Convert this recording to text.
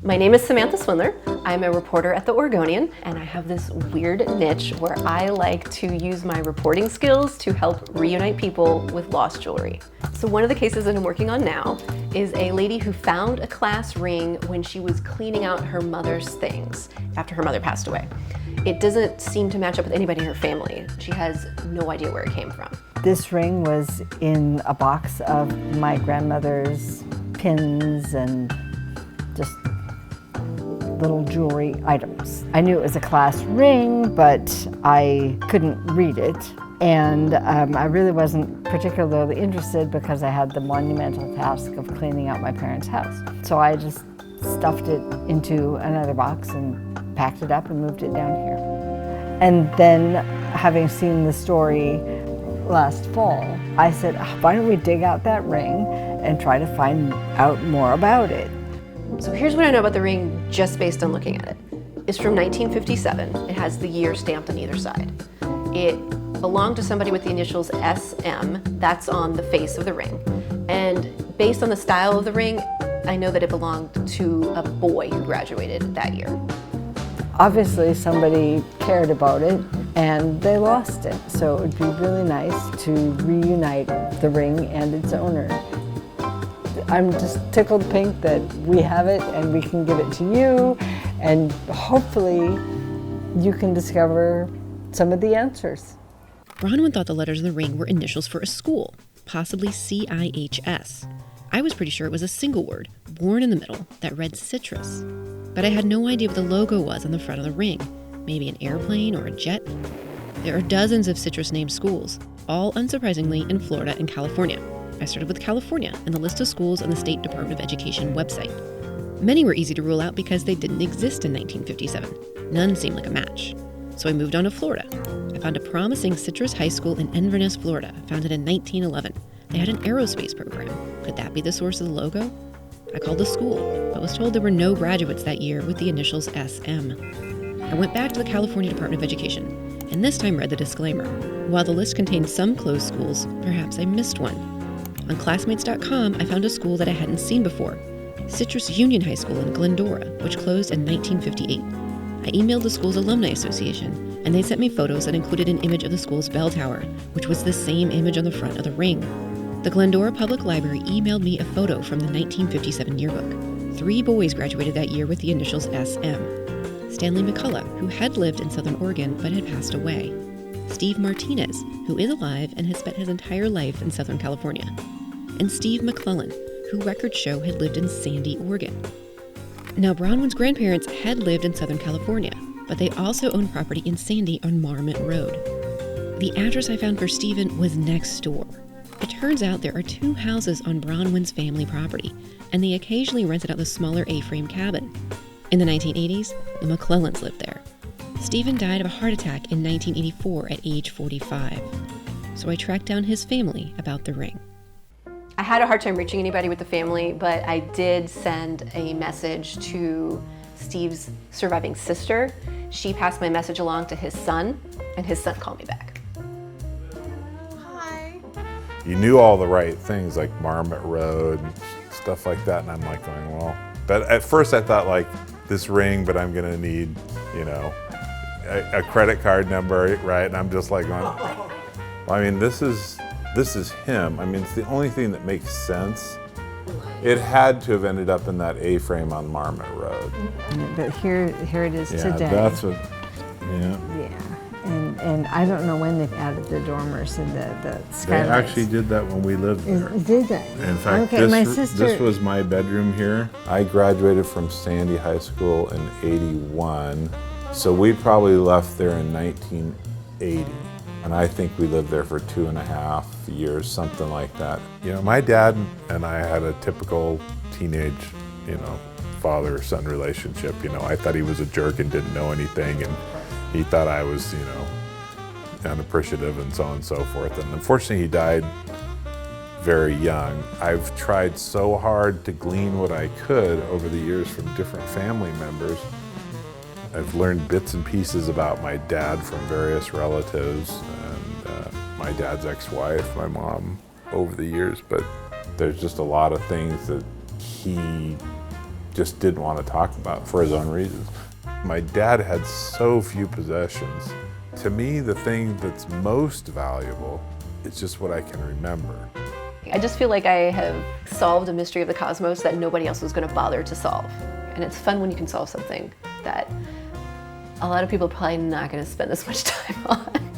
My name is Samantha Swindler. I'm a reporter at the Oregonian, and I have this weird niche where I like to use my reporting skills to help reunite people with lost jewelry. So one of the cases that I'm working on now is a lady who found a class ring when she was cleaning out her mother's things after her mother passed away. It doesn't seem to match up with anybody in her family. She has no idea where it came from. This ring was in a box of my grandmother's pins and just little jewelry items. I knew it was a class ring, but I couldn't read it. And I really wasn't particularly interested because I had the monumental task of cleaning out my parents' house. So I just stuffed it into another box and packed it up and moved it down here. And then, having seen the story last fall, I said, why don't we dig out that ring and try to find out more about it? So here's what I know about the ring just based on looking at it. It's from 1957. It has the year stamped on either side. It belonged to somebody with the initials SM. That's on the face of the ring. And based on the style of the ring, I know that it belonged to a boy who graduated that year. Obviously somebody cared about it and they lost it. So it would be really nice to reunite the ring and its owner. I'm just tickled pink that we have it and we can give it to you, and hopefully you can discover some of the answers. Bronwyn thought the letters in the ring were initials for a school, possibly CIHS. I was pretty sure it was a single word, born in the middle, that read citrus. But I had no idea what the logo was on the front of the ring. Maybe an airplane or a jet? There are dozens of citrus-named schools, all unsurprisingly in Florida and California. I started with California and the list of schools on the State Department of Education website. Many were easy to rule out because they didn't exist in 1957. None seemed like a match. So I moved on to Florida. I found a promising Citrus High School in Inverness, Florida, founded in 1911. They had an aerospace program. Could that be the source of the logo? I called the school, but was told there were no graduates that year with the initials SM. I went back to the California Department of Education, and this time read the disclaimer. While the list contained some closed schools, perhaps I missed one. On classmates.com, I found a school that I hadn't seen before, Citrus Union High School in Glendora, which closed in 1958. I emailed the school's alumni association, and they sent me photos that included an image of the school's bell tower, which was the same image on the front of the ring. The Glendora Public Library emailed me a photo from the 1957 yearbook. 3 boys graduated that year with the initials SM. Stanley McCullough, who had lived in Southern Oregon but had passed away. Steve Martinez, who is alive and has spent his entire life in Southern California. And Steve McClellan, who records show had lived in Sandy, Oregon. Now, Bronwyn's grandparents had lived in Southern California, but they also owned property in Sandy on Marmot Road. The address I found for Stephen was next door. It turns out there are 2 houses on Bronwyn's family property, and they occasionally rented out the smaller A-frame cabin. In the 1980s, the McClellans lived there. Stephen died of a heart attack in 1984 at age 45. So I tracked down his family about the ring. I had a hard time reaching anybody with the family, but I did send a message to Steve's surviving sister. She passed my message along to his son, and his son called me back. Hi. You knew all the right things, like Marmot Road and stuff like that, and I'm like going, well, but at first I thought like this ring, but I'm gonna need, you know, a credit card number, right? And I'm just like going, well, I mean, this is him. I mean, it's the only thing that makes sense. It had to have ended up in that A-frame on Marmot Road. But here it is today. That's what, yeah. Yeah, and I don't know when they've added the dormers and the skylights. They actually did that when we lived there. Did they? In fact, okay, this was my bedroom here. I graduated from Sandy High School in '81, so we probably left there in 1980. And I think we lived there for 2.5 years, something like that. You know, my dad and I had a typical teenage, you know, father-son relationship. You know, I thought he was a jerk and didn't know anything, and he thought I was, you know, unappreciative and so on and so forth. And unfortunately, he died very young. I've tried so hard to glean what I could over the years from different family members. I've learned bits and pieces about my dad from various relatives and my dad's ex-wife, my mom, over the years, but there's just a lot of things that he just didn't want to talk about for his own reasons. My dad had so few possessions. To me, the thing that's most valuable is just what I can remember. I just feel like I have solved a mystery of the cosmos that nobody else was going to bother to solve. And it's fun when you can solve something that a lot of people are probably not going to spend this much time on.